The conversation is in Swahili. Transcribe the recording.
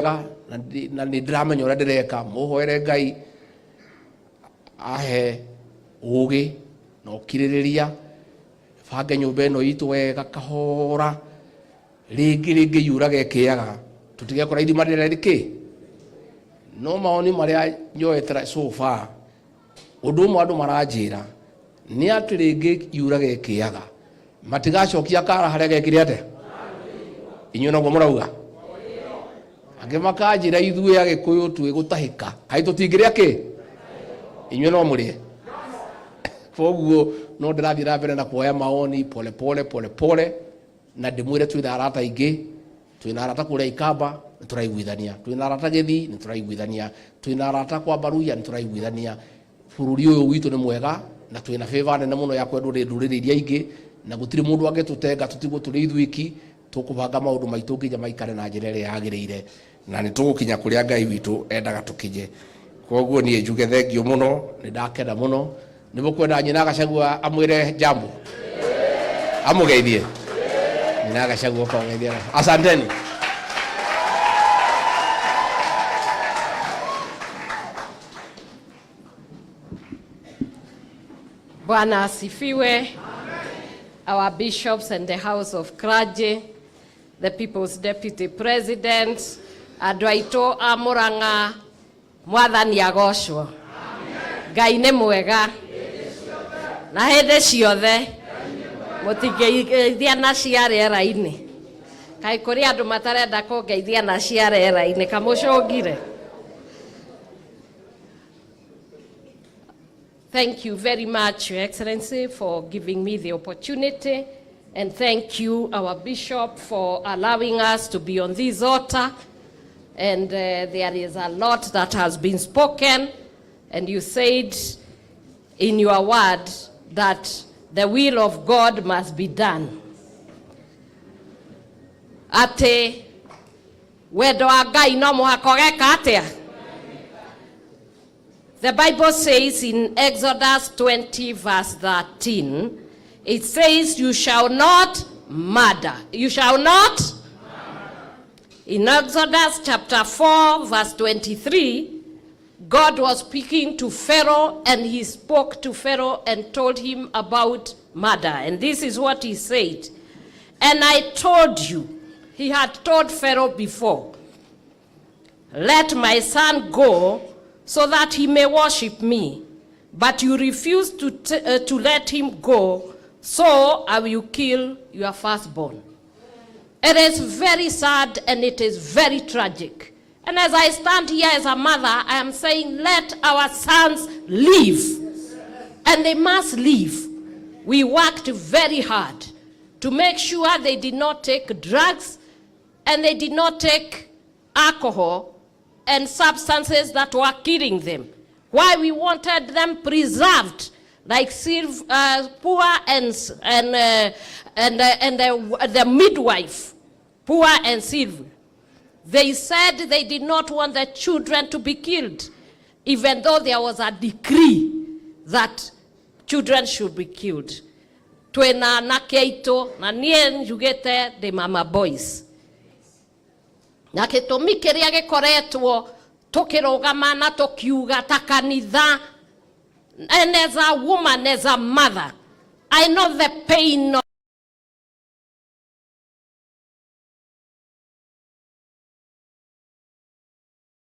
na ni drama nyora ndireka muhoere Ngai ahe ugi no kiririria banga nyumba ino itu wega kahora ringi yuraga ikiaga tutige kora ithima ririki no maoni maria nyoetera so far undu umwe andu maranjira ni ati ringi yuraga ikiaga matigacokia kara haria gekire ate inyuĩ noguo mũrauga angĩ makanjĩra ithuĩ Agĩkũyũ twĩ gũtahĩka kaĩ tũtingĩrĩa kĩ inyuĩ no mũrĩe koguo no ndĩrathiĩ na mbere na kuoya maoni pole pole na ndĩmwĩre twĩna arata aingĩ twĩna arata kũrĩa Ikamba nĩtũraiguithania twĩna arata Gĩthii nĩtũraiguithania twĩna arata kwa Baruya nĩtũraiguithania bũrũri ũyũ witũ nĩ mwega na twĩna favor nene mũno ya kwendwo nĩ ndũrĩrĩ iria ingĩ na gũtirĩ mũndũ angĩtũtenga tũtigwo tũrĩ ithuĩki tũkũbanga maũndũ maitũ nginya maikare na njĩra ĩrĩa yagĩrĩire na nĩtũgũkinya kũrĩa Ngai witũ endaga tũkinye koguo niĩ njuge thengio mũno nĩndakena mũno nĩmũkwenda nyina Gachagua amwĩre jambo amũgeithie nyina Gachagua kaũgeithie asanteni. Bwana asifiwe. Our bishops and the House of Clergy, the People's Deputy President, andũ aitũ a Mũrang'a, Mwathani agocwo. Ngai nĩ mwega na hĩndĩ ciothe mũtingĩgeithia na cia rĩera-inĩ. Kaĩ kũrĩ andũ matarenda kũngeithia na cia rĩera-inĩ kamũcũngire. Thank you very much, Your Excellency, for giving me the opportunity, and thank you, our Bishop, for allowing us to be on this altar. And there is a lot that has been spoken, and you said in your word that the will of God must be done. Ate wendo wa Ngai no mũhaka ũgeka atĩa? The Bible says in Exodus 20 verse 13, it says, you shall not murder. You shall not murder. In Exodus chapter 4 verse 23, God was speaking to Pharaoh, and he spoke to Pharaoh and told him about murder. And this is what he said. And I told you, he had told Pharaoh before, let my son go so that he may worship me. But you refuse to let him go, so I will kill your firstborn. It is very sad and it is very tragic. And as I stand here as a mother, I am saying, let our sons live. And they must live. We worked very hard to make sure they did not take drugs and they did not take alcohol and substances that were killing them. Why we wanted them preserved, like poor and the midwife, poor and Sylvia. They said they did not want the children to be killed, even though there was a decree that children should be killed. Twena na keito na nie njugete de mama boys. Na gĩtũmi kĩrĩa gĩkoretwo tũkĩrũgama na tũkiuga ta kanitha, and as a woman, as a mother, I know the pain